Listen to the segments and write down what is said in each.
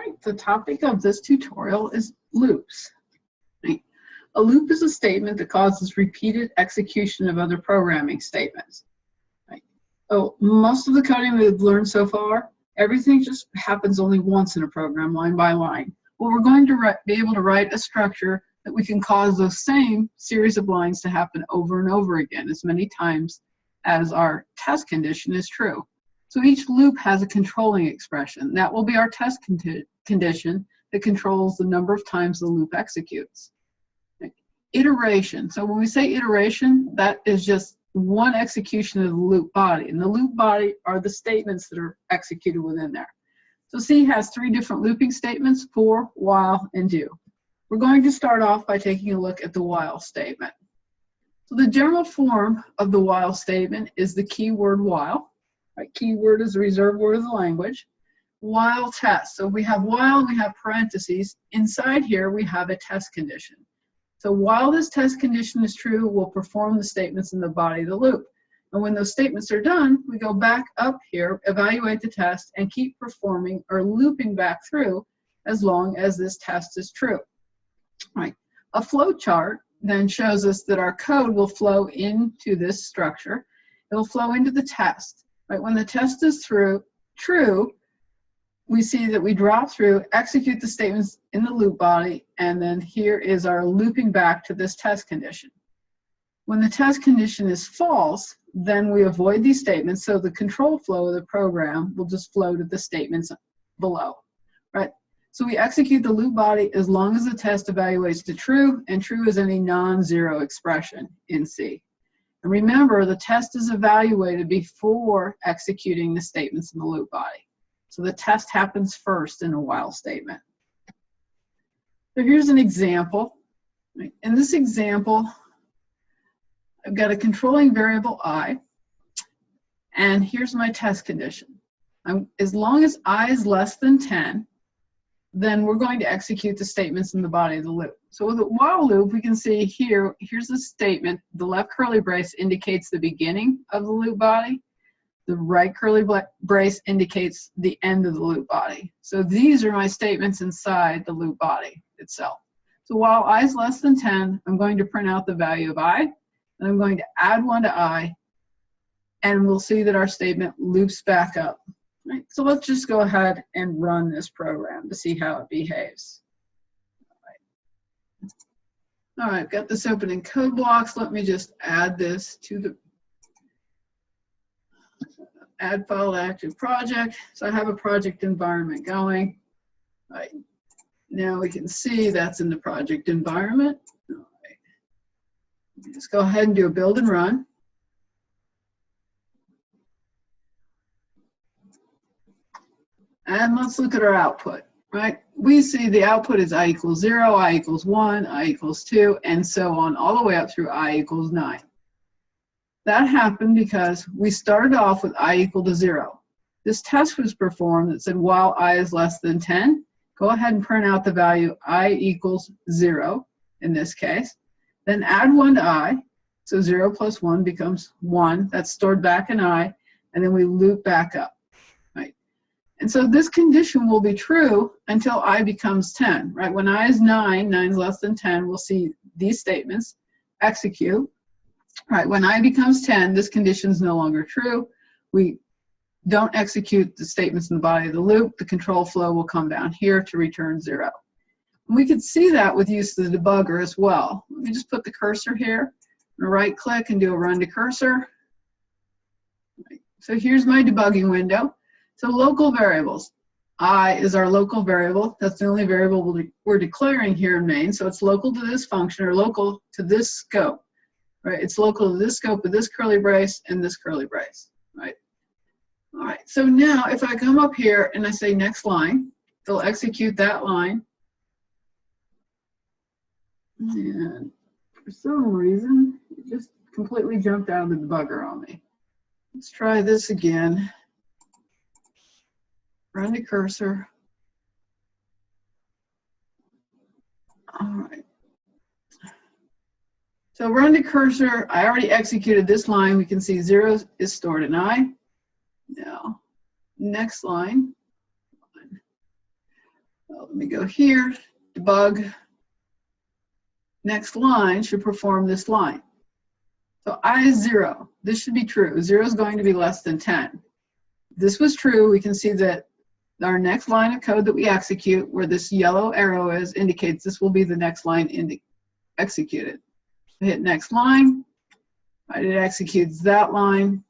right, the topic of this tutorial is loops. Right? A loop is a statement that causes repeated execution of other programming statements. Right? So most of the coding we've learned so far, everything just happens only once in a program, line by line. Well, we're going to be able to write a structure that we can cause those same series of lines to happen over and over again, as many times as our test condition is true. So each loop has a controlling expression. That will be our test condition that controls the number of times the loop executes. Iteration. So when we say iteration, that is just one execution of the loop body. And the loop body are the statements that are executed within there. So C has three different looping statements: for, while, and do. We're going to start off by taking a look at the while statement. So the general form of the while statement is the keyword while. Right? Keyword is the reserved word of the language. While test. So we have while, we have parentheses. Inside here, we have a test condition. So while this test condition is true, we'll perform the statements in the body of the loop. And when those statements are done, we go back up here, evaluate the test, and keep performing or looping back through as long as this test is true. Right. A flow chart then shows us that our code will flow into this structure. It will flow into the test. Right. When the test is true, we see that we drop through, execute the statements in the loop body, and then here is our looping back to this test condition. When the test condition is false, then we avoid these statements, so the control flow of the program will just flow to the statements below. Right? So we execute the loop body as long as the test evaluates to true, and true is any non-zero expression in C. And remember, the test is evaluated before executing the statements in the loop body. So the test happens first in a while statement. So here's an example. In this example, I've got a controlling variable I, and here's my test condition. As long as I is less than 10, then we're going to execute the statements in the body of the loop. So with a while loop, we can see here, here's the statement. The left curly brace indicates the beginning of the loop body. The right curly brace indicates the end of the loop body. So these are my statements inside the loop body itself. So while I is less than 10, I'm going to print out the value of I, and I'm going to add 1 to I, and we'll see that our statement loops back up. Right? So let's just go ahead and run this program to see how it behaves. All right, I've got this open in code blocks. Let me just add this to the add file to active project. So I have a project environment going. All right. Now we can see that's in the project environment. All right. Let's go ahead and do a build and run. And let's look at our output, right? We see the output is I equals 0, I equals 1, I equals 2, and so on, all the way up through I equals 9. That happened because we started off with I equal to 0. This test was performed that said while I is less than 10, go ahead and print out the value I equals 0 in this case. Then add 1 to I, so 0 plus 1 becomes 1. That's stored back in I, and then we loop back up. And so this condition will be true until I becomes 10, right? When I is 9, 9 is less than 10, we'll see these statements execute. Right, when I becomes 10, this condition is no longer true. We don't execute the statements in the body of the loop. The control flow will come down here to return 0. And we could see that with use of the debugger as well. Let me just put the cursor here. I'm going to right click and do a run to cursor. Right. So here's my debugging window. So local variables. I is our local variable. That's the only variable we're declaring here in main. So it's local to this function or local to this scope. Right? It's local to this scope of this curly brace and this curly brace. Right? All right. So now if I come up here and I say next line, they'll execute that line. And for some reason, it just completely jumped out of the debugger on me. Let's try this again. Run the cursor. All right. So run the cursor. I already executed this line. We can see 0 is stored in I. Now, next line. let me go here, debug. Next line should perform this line. So I is 0. This should be true. 0 is going to be less than 10. If this was true, we can see that our next line of code that we execute, where this yellow arrow is, indicates this will be the next line executed. I hit next line. It executes that line,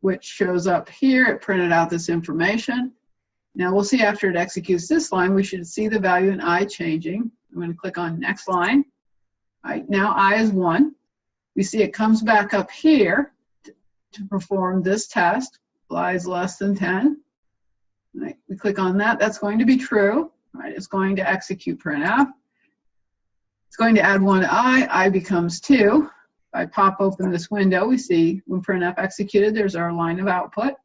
which shows up here. It printed out this information. Now we'll see after it executes this line, we should see the value in I changing. I'm going to click on next line. All right, now I is 1. We see it comes back up here to perform this test. I is less than 10. All right, we click on that. That's going to be true. All right, it's going to execute printf. It's going to add 1 to I becomes 2. If I pop open this window, we see when printf executed, there's our line of output. All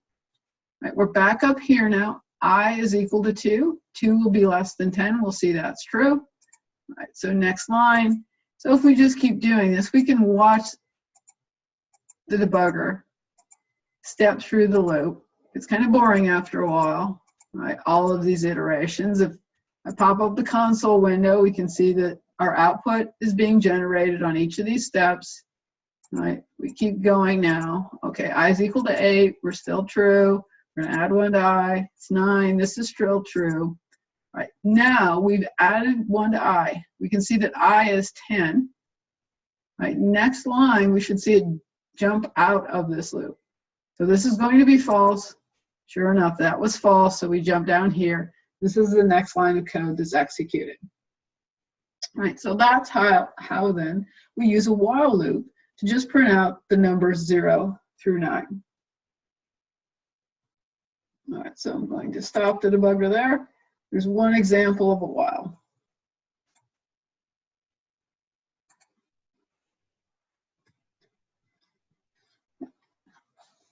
right, we're back up here now. I is equal to 2. 2 will be less than 10. We'll see that's true. All right, so next line. So if we just keep doing this, we can watch the debugger step through the loop. It's kind of boring after a while, right? All of these iterations. If I pop up the console window, we can see that our output is being generated on each of these steps. Right? We keep going now. Okay, I is equal to 8. We're still true. We're going to add 1 to I. It's 9. This is still true. Right, now we've added 1 to I. We can see that I is 10. Right, next line, we should see it jump out of this loop. So this is going to be false. Sure enough, that was false, so we jump down here. This is the next line of code that's executed. Right, so that's how then we use a while loop to just print out the numbers 0 through 9. All right, so I'm going to stop the debugger there. There's one example of a while.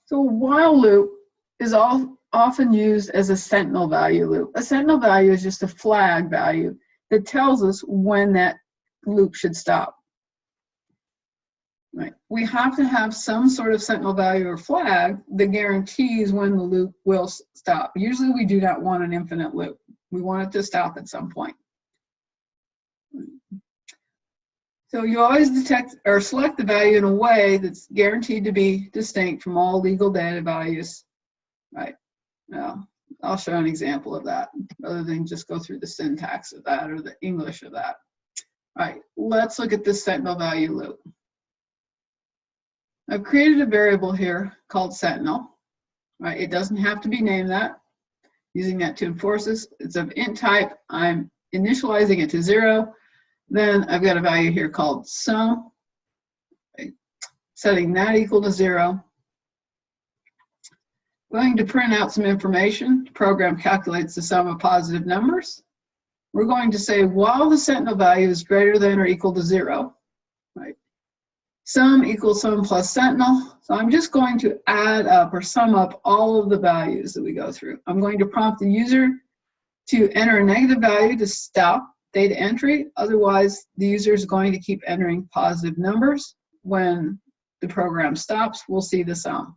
So a while loop is often used as a sentinel value loop. A sentinel value is just a flag value that tells us when that loop should stop. Right. We have to have some sort of sentinel value or flag that guarantees when the loop will stop. Usually we do not want an infinite loop. We want it to stop at some point. So you always detect or select the value in a way that's guaranteed to be distinct from all legal data values. Right. Now, I'll show an example of that rather than just go through the syntax of that or the English of that. All right, let's look at this sentinel value loop. I've created a variable here called sentinel. Right, it doesn't have to be named that. Using that to enforce this, it's of int type. I'm initializing it to 0. Then I've got a value here called sum, okay, setting that equal to 0. Going to print out some information. The program calculates the sum of positive numbers. We're going to say while the sentinel value is greater than or equal to 0, right? Sum equals sum plus sentinel. So I'm just going to add up or sum up all of the values that we go through. I'm going to prompt the user to enter a negative value to stop data entry. Otherwise, the user is going to keep entering positive numbers. When the program stops, we'll see the sum.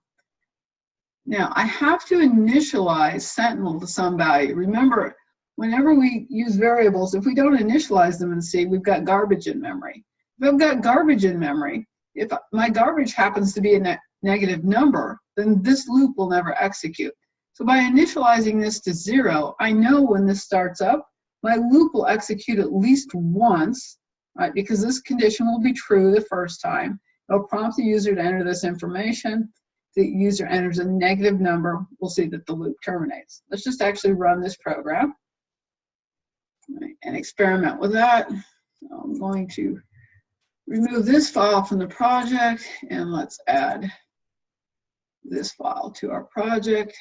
Now, I have to initialize sentinel to some value. Remember, whenever we use variables, if we don't initialize them in C, we've got garbage in memory. If I've got garbage in memory, if my garbage happens to be a negative number, then this loop will never execute. So by initializing this to 0, I know when this starts up, my loop will execute at least once, right? Because this condition will be true the first time. It'll prompt the user to enter this information. The user enters a negative number, we'll see that the loop terminates. Let's just actually run this program, right, and experiment with that. So I'm going to remove this file from the project, and let's add this file to our project.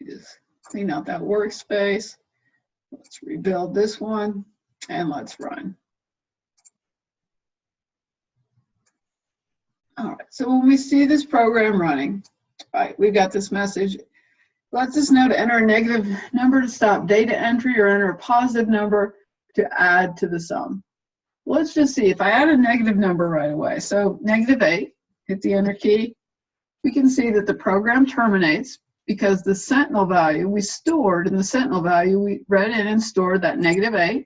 Just clean out that workspace. Let's rebuild this one, and let's run. All right, so when we see this program running, all right, we've got this message. Lets us know to enter a negative number to stop data entry or enter a positive number to add to the sum. Let's just see if I add a negative number right away. So -8, hit the enter key. we can see that the program terminates because the Sentinel value we stored, in the Sentinel value we read in and stored that -8.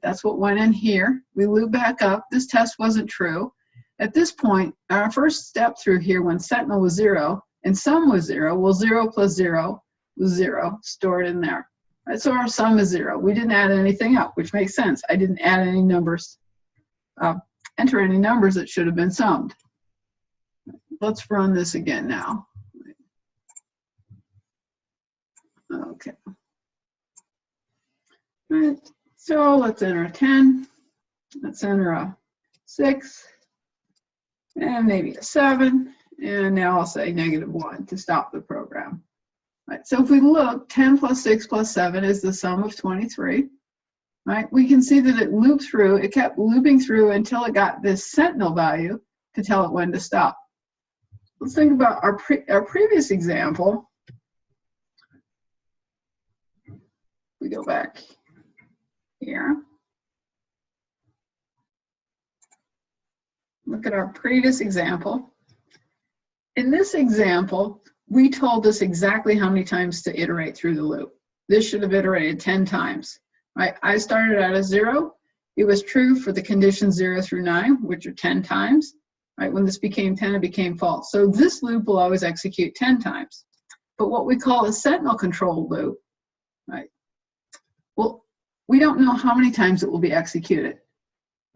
That's what went in here. We loop back up. This test wasn't true. At this point, our first step through here, when Sentinel was 0 and sum was 0, well, 0 plus 0 was 0, stored in there. Right, so our sum is 0. We didn't add anything up, which makes sense. I didn't add any numbers, enter any numbers that should have been summed. Let's run this again now. Okay. All right. So let's enter a 10. Let's enter a 6. And maybe a 7. And now I'll say -1 to stop the program. Right. So if we look, 10 plus 6 plus 7 is the sum of 23. Right. We can see that it looped through. It kept looping through until it got this Sentinel value to tell it when to stop. Let's think about our previous example. We go back here. Look at our previous example. In this example, we told this exactly how many times to iterate through the loop. This should have iterated 10 times. Right? I started at a 0. It was true for the conditions 0 through 9, which are 10 times. Right? When this became 10, it became false. So this loop will always execute 10 times. But what we call a Sentinel controlled loop, right? Well, we don't know how many times it will be executed.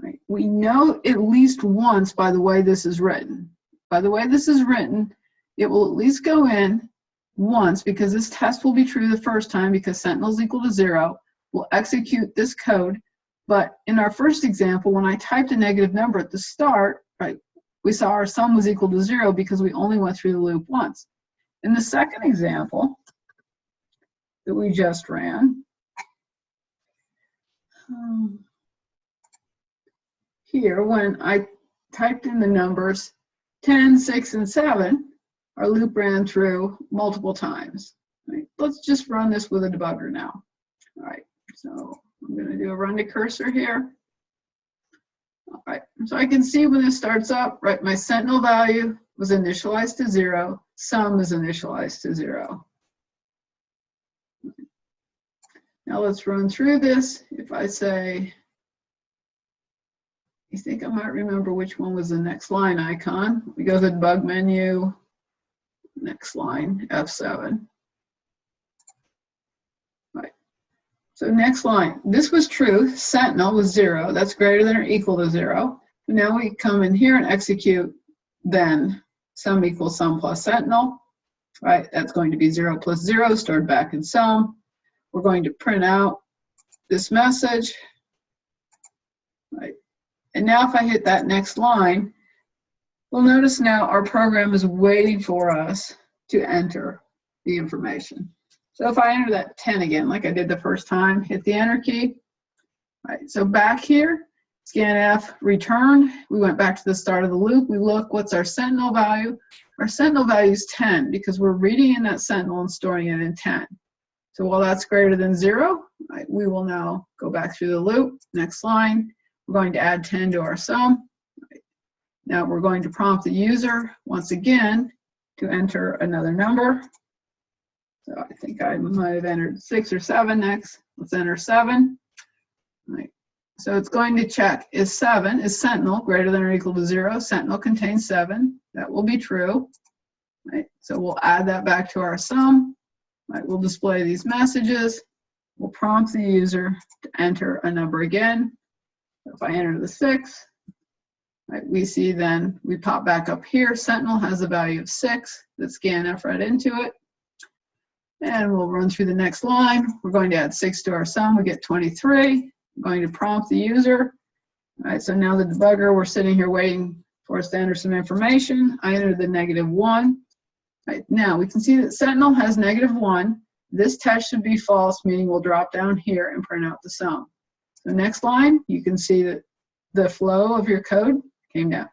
Right? We know at least once by the way this is written. By the way this is written, it will at least go in once, because this test will be true the first time because Sentinel is equal to 0. We'll execute this code. But in our first example, when I typed a negative number at the start, right, we saw our sum was equal to 0 because we only went through the loop once. In the second example that we just ran, here, when I typed in the numbers 10, 6, and 7, our loop ran through multiple times. Right? Let's just run this with a debugger now. All right, so I'm going to do a run to cursor here. All right, so I can see when this starts up, right, my Sentinel value was initialized to 0, sum is initialized to 0. Now let's run through this. If I say, you think I might remember which one was the next line icon. We go to the debug menu, next line, F7. Right. So next line, this was true, Sentinel was 0, that's greater than or equal to 0. So now we come in here and execute then sum equals sum plus Sentinel. Right, that's going to be 0 plus 0 stored back in sum. We're going to print out this message. Right. And now if I hit that next line, we'll notice now our program is waiting for us to enter the information. So if I enter that 10 again, like I did the first time, hit the enter key. Right, so back here, scanf, return. We went back to the start of the loop. We look, what's our Sentinel value? Our Sentinel value is 10 because we're reading in that Sentinel and storing it in 10. So while that's greater than 0, right, we will now go back through the loop. Next line, we're going to add 10 to our sum. Right. Now we're going to prompt the user once again to enter another number. So I think I might have entered 6 or 7 next. Let's enter 7. Right. So it's going to check, is Sentinel greater than or equal to 0? Sentinel contains 7. That will be true. Right. So we'll add that back to our sum. Right. We'll display these messages. We'll prompt the user to enter a number again. If I enter the 6, right, we see then we pop back up here. Sentinel has a value of 6. Let's scanf right into it. And we'll run through the next line. We're going to add 6 to our sum. We get 23. I'm going to prompt the user. All right, so now the debugger, we're sitting here waiting for us to enter some information. I entered the -1. Right, now we can see that Sentinel has -1. This test should be false, meaning we'll drop down here and print out the sum. The next line, you can see that the flow of your code came down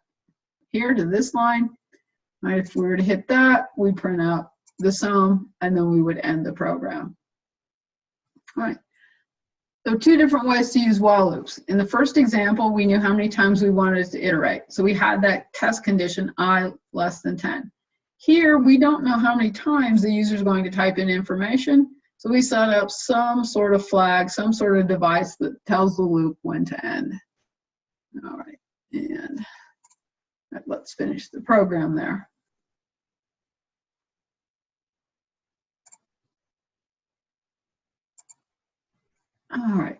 here to this line. Right, if we were to hit that, we print out the sum, and then we would end the program. All right. So 2 different ways to use while loops. In the first example, we knew how many times we wanted to iterate. So we had that test condition I less than 10. Here, we don't know how many times the user is going to type in information, so we set up some sort of flag, some sort of device that tells the loop when to end. All right, and let's finish the program there. All right.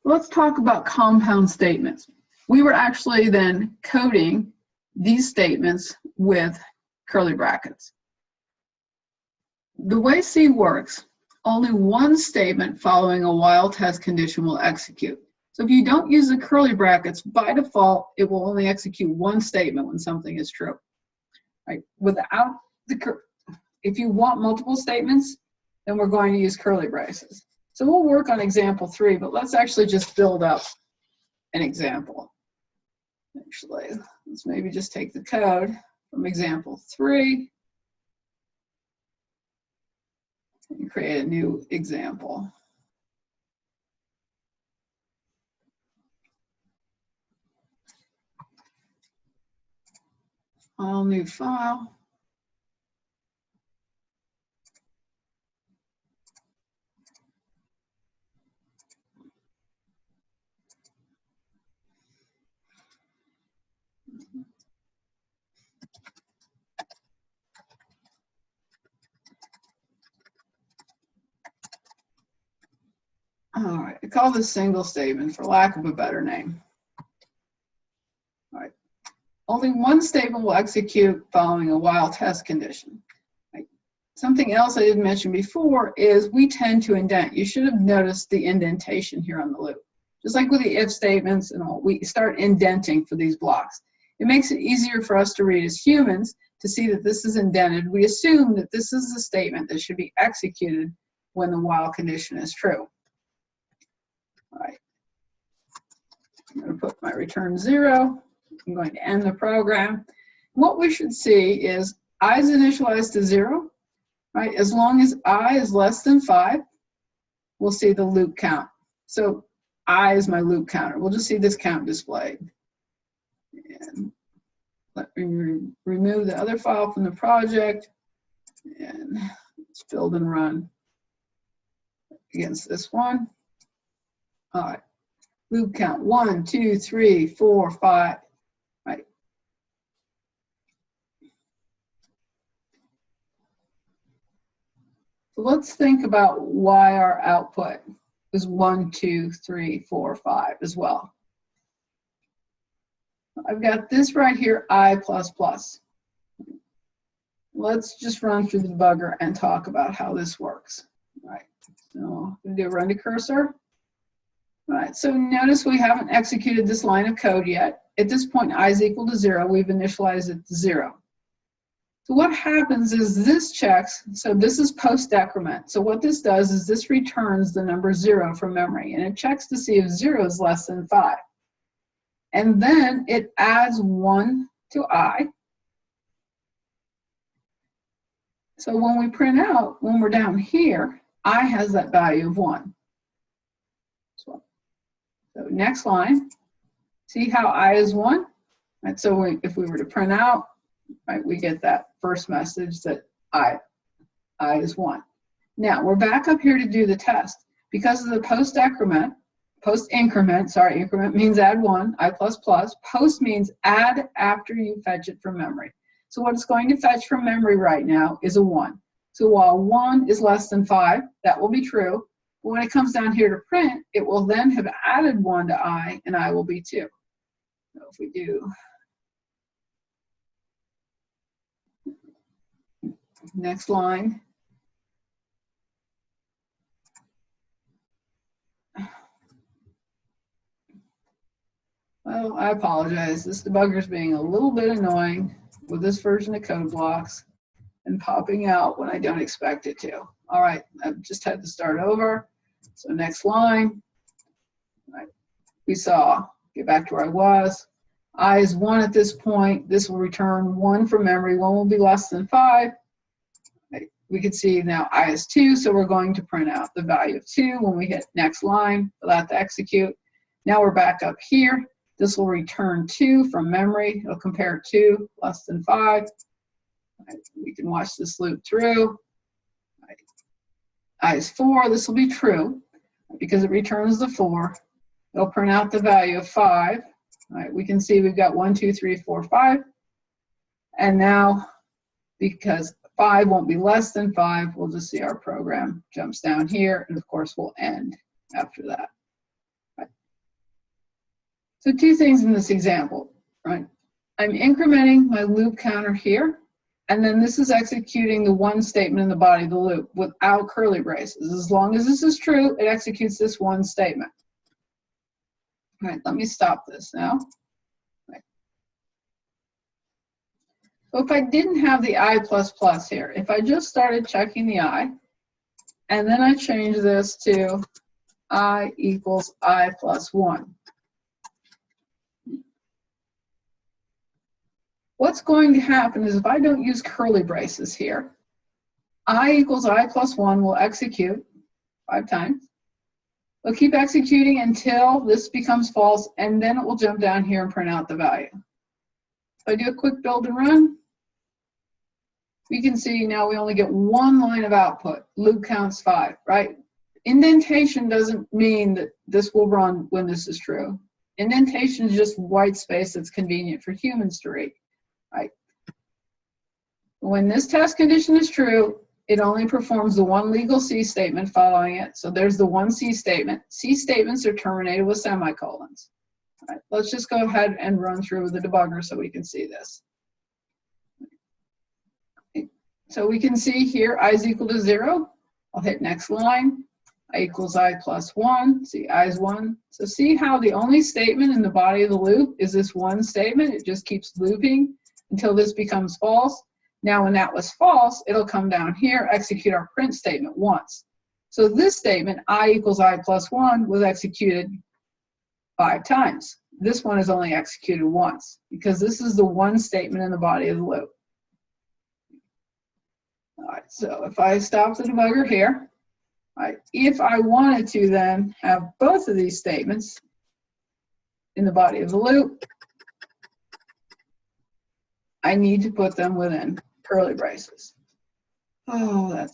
Let's talk about compound statements. We were actually then coding these statements with curly brackets. The way C works, only one statement following a while test condition will execute. So if you don't use the curly brackets, by default, it will only execute one statement when something is true. Right? Without the, if you want multiple statements, then we're going to use curly braces. So we'll work on example 3, but let's actually just build up an example. Actually, let's maybe just take the code from example 3 and create a new example. All new file. All right, I call this single statement for lack of a better name. All right, only one statement will execute following a while test condition. Right. Something else I didn't mention before is we tend to indent. You should have noticed the indentation here on the loop. Just like with the if statements and all, we start indenting for these blocks. It makes it easier for us to read as humans to see that this is indented. We assume that this is the statement that should be executed when the while condition is true. All right, I'm going to put my return 0. I'm going to end the program. What we should see is I is initialized to 0. Right? As long as I is less than 5, we'll see the loop count. So I is my loop counter. We'll just see this count displayed. And let me remove the other file from the project. And let's build and run against this one. All right, loop count 1, 2, 3, 4, 5. Right. So let's think about why our output is 1, 2, 3, 4, 5 as well. I've got this right here, I++. Let's just run through the debugger and talk about how this works. All right, so I'm going to do a run to cursor. All right, so notice we haven't executed this line of code yet. At this point, I is equal to 0. We've initialized it to 0. So what happens is this checks, so this is post-decrement. So what this does is this returns the number 0 from memory, and it checks to see if 0 is less than 5. And then it adds 1 to I. So when we print out, when we're down here, I has that value of 1. So next line, see how I is 1? Right, so if we were to print out, right, we get that first message that I is 1. Now we're back up here to do the test. Because of the post-increment, increment means add 1, I++. Post means add after you fetch it from memory. So what it's going to fetch from memory right now is a 1. So while 1 is less than 5, that will be true. But when it comes down here to print, it will then have added 1 to I, and I will be 2. So if we do next line, well, I apologize. This debugger is being a little bit annoying with this version of code blocks and popping out when I don't expect it to. All right, I've just had to start over. So next line, right, we saw, get back to where I was. I is 1 at this point. This will return 1 from memory. 1 will be less than 5. Right. We can see now I is 2, so we're going to print out the value of 2 when we hit next line for that to execute. Now we're back up here. This will return 2 from memory. It'll compare 2 less than 5. Right? We can watch this loop through. Right? I is 4, this will be true because it returns the 4. It'll print out the value of 5. Right? We can see we've got 1, 2, 3, 4, 5. And now, because 5 won't be less than 5, we'll just see our program jumps down here, and of course we'll end after that. Right. So 2 things in this example, right? I'm incrementing my loop counter here, and then this is executing the one statement in the body of the loop without curly braces. As long as this is true, it executes this one statement. All right, let me stop this now. So if I didn't have the I++ here, if I just started checking the I, and then I change this to I equals I plus 1. What's going to happen is if I don't use curly braces here, I equals I plus 1 will execute 5 times. It'll keep executing until this becomes false, and then it will jump down here and print out the value. If I do a quick build and run, we can see now we only get 1 line of output. Loop counts 5, right? Indentation doesn't mean that this will run when this is true. Indentation is just white space that's convenient for humans to read, right? When this test condition is true, it only performs the one legal C statement following it. So there's the one C statement. C statements are terminated with semicolons. All right, let's just go ahead and run through the debugger so we can see this. So we can see here I is equal to 0. I'll hit next line. I equals I plus 1. See, I is 1. So see how the only statement in the body of the loop is this one statement. It just keeps looping until this becomes false. Now when that was false, it'll come down here, execute our print statement once. So this statement, I equals I plus 1, was executed 5 times. This one is only executed once because this is the one statement in the body of the loop. All right, so if I stop the debugger here, right, if I wanted to then have both of these statements in the body of the loop, I need to put them within curly braces. Oh,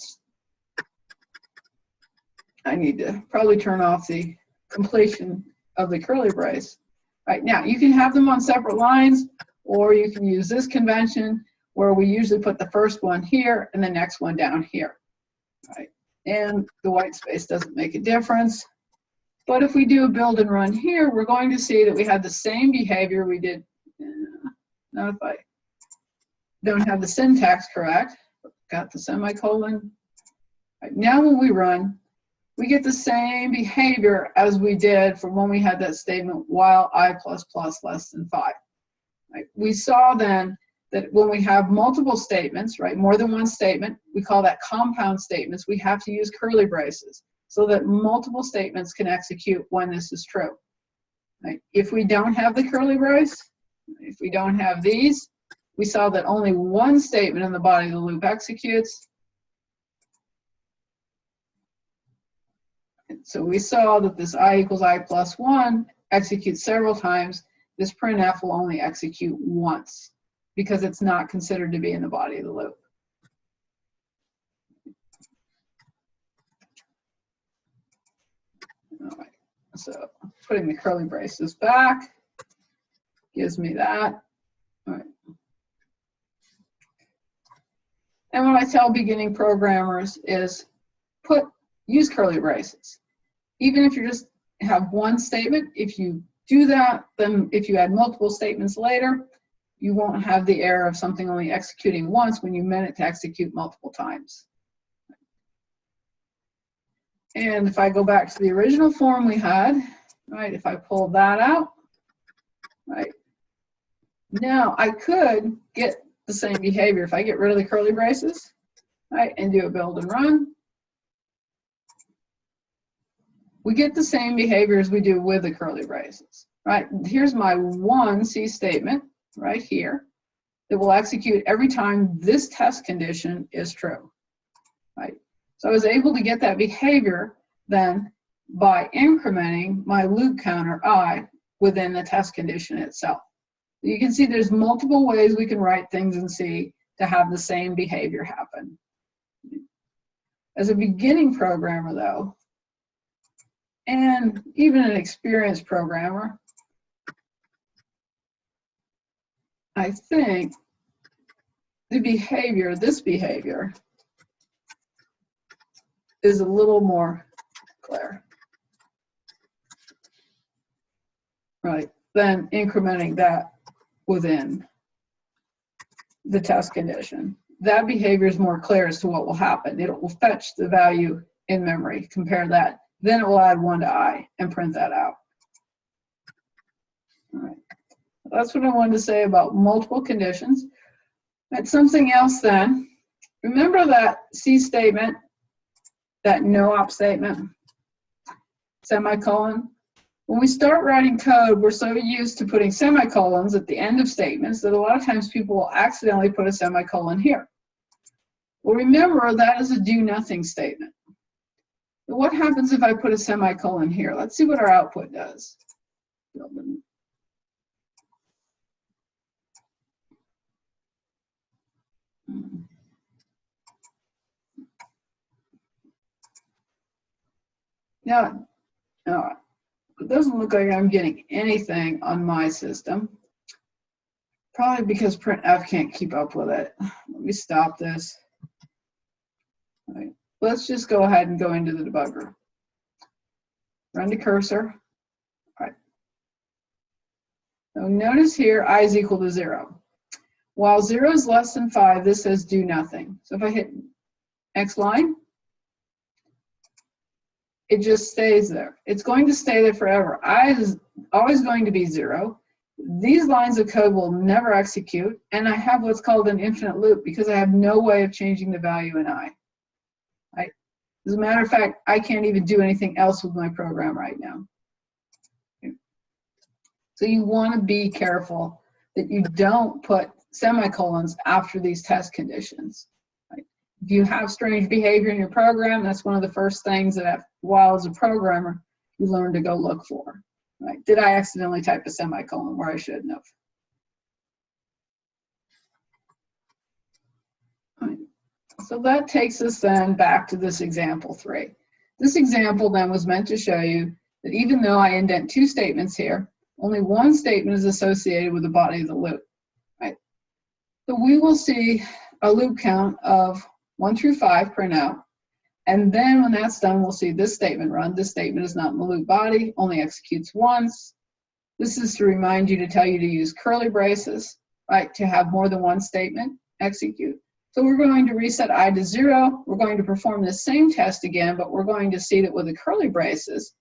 I need to probably turn off the completion of the curly brace. Right, now, you can have them on separate lines, or you can use this convention where we usually put the first one here and the next one down here, right? And the white space doesn't make a difference. But if we do a build and run here, we're going to see that we had the same behavior we did. Not if I don't have the syntax correct, got the semicolon. Right, now when we run, we get the same behavior as we did from when we had that statement while I++ less than 5. Right? We saw then that when we have multiple statements, right, more than one statement, we call that compound statements, we have to use curly braces so that multiple statements can execute when this is true. Right? If we don't have the curly brace, if we don't have these, we saw that only one statement in the body of the loop executes. And so we saw that this I equals I plus 1 executes several times. This printf will only execute once, because it's not considered to be in the body of the loop. All right, so putting the curly braces back gives me that. All right. And what I tell beginning programmers is use curly braces. Even if you just have one statement, if you do that, then if you add multiple statements later, you won't have the error of something only executing once when you meant it to execute multiple times. And if I go back to the original form we had, right, if I pull that out, right, now I could get the same behavior if I get rid of the curly braces, right, and do a build and run. We get the same behavior as we do with the curly braces, right? Here's my one C statement right here that will execute every time this test condition is true, right? So I was able to get that behavior then by incrementing my loop counter I within the test condition itself. You can see there's multiple ways we can write things in C to have the same behavior happen. As a beginning programmer, though, and even an experienced programmer, I think the behavior, this behavior, is a little more clear, right, than incrementing that within the test condition. That behavior is more clear as to what will happen. It will fetch the value in memory, compare that, then it will add 1 to I and print that out. All right. That's what I wanted to say about multiple conditions. But something else then, remember that C statement, that no-op statement, semicolon? When we start writing code, we're so used to putting semicolons at the end of statements that a lot of times people will accidentally put a semicolon here. Well, remember, that is a do-nothing statement. But what happens if I put a semicolon here? Let's see what our output does. Now, it doesn't look like I'm getting anything on my system. Probably because printf can't keep up with it. Let me stop this. All right. Let's just go ahead and go into the debugger. Run the cursor. All right. So notice here I is equal to 0. While 0 is less than 5, this says do nothing. So if I hit X line, it just stays there. It's going to stay there forever. I is always going to be 0. These lines of code will never execute, and I have what's called an infinite loop because I have no way of changing the value in I. Right? As a matter of fact, I can't even do anything else with my program right now. Okay. So you want to be careful that you don't put semicolons after these test conditions. Right? If you have strange behavior in your program, that's one of the first things that while as a programmer, you learn to go look for. Right? Did I accidentally type a semicolon where I shouldn't have? Right. So that takes us then back to this example 3. This example then was meant to show you that even though I indent 2 statements here, only one statement is associated with the body of the loop. Right? So we will see a loop count of 1 through 5 print out. And then when that's done, we'll see this statement run. This statement is not in the loop body, only executes once. This is to remind you to tell you to use curly braces, right, to have more than one statement execute. So we're going to reset I to 0. We're going to perform the same test again, but we're going to see that with the curly braces,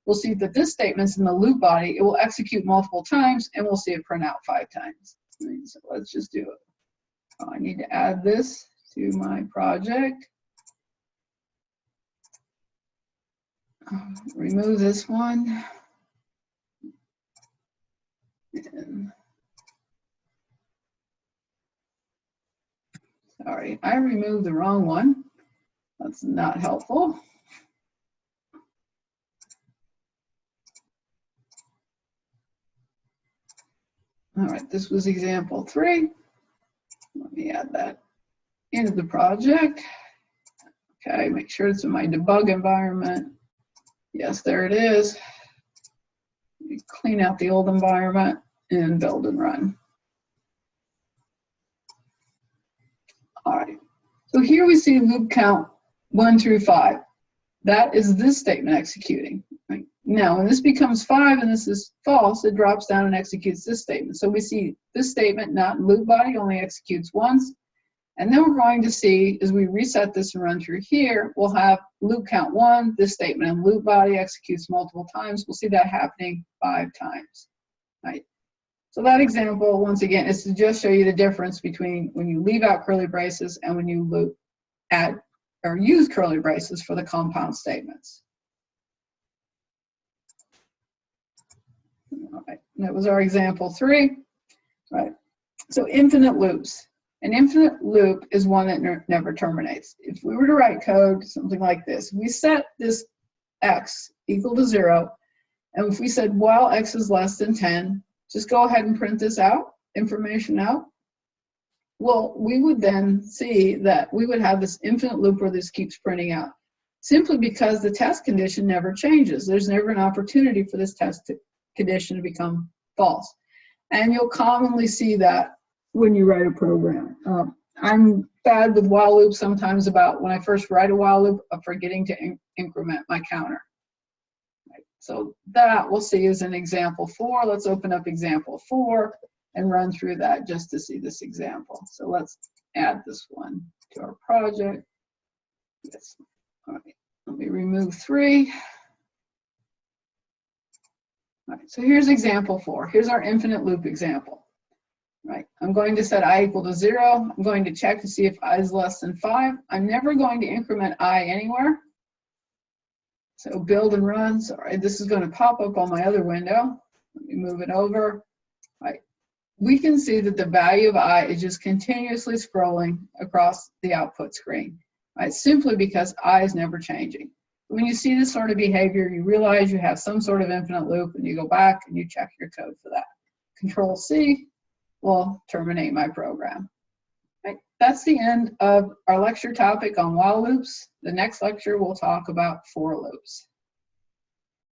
we'll see that this statement's in the loop body. It will execute multiple times, and we'll see it print out 5 times. So let's just do it. I need to add this to my project. Remove this one. And sorry, I removed the wrong one. That's not helpful. All right, this was example 3. Let me add that into the project. Okay, make sure it's in my debug environment. Yes, there it is. Clean out the old environment and build and run. All right, so here we see loop count 1 through 5. That is this statement executing. Right? Now, when this becomes 5 and this is false, it drops down and executes this statement. So we see this statement not in loop body, only executes once. And then we're going to see, as we reset this and run through here, we'll have loop count 1, this statement in loop body executes multiple times. We'll see that happening 5 times, right? So that example, once again, is to just show you the difference between when you leave out curly braces and when you add or use curly braces for the compound statements. All right, and that was our example 3, right? So infinite loops. An infinite loop is one that never terminates. If we were to write code, something like this, we set this x equal to 0, and if we said while x is less than 10, just go ahead and print this out, information out. Well, we would then see that we would have this infinite loop where this keeps printing out, simply because the test condition never changes. There's never an opportunity for this test condition to become false. And you'll commonly see that when you write a program. I'm bad with while loops sometimes about when I first write a while loop of forgetting to increment my counter. Right. So that we'll see is an example 4. Let's open up example 4 and run through that just to see this example. So let's add this one to our project. Yes. All right. Let me remove 3. All right. So here's example 4. Here's our infinite loop example. Right. I'm going to set I equal to 0. I'm going to check to see if I is less than 5. I'm never going to increment I anywhere. So build and run. Sorry, this is going to pop up on my other window. Let me move it over. Right. We can see that the value of I is just continuously scrolling across the output screen. Right. Simply because I is never changing. When you see this sort of behavior, you realize you have some sort of infinite loop, and you go back and you check your code for that. Control C will terminate my program. Right. That's the end of our lecture topic on while loops. The next lecture we'll talk about for loops.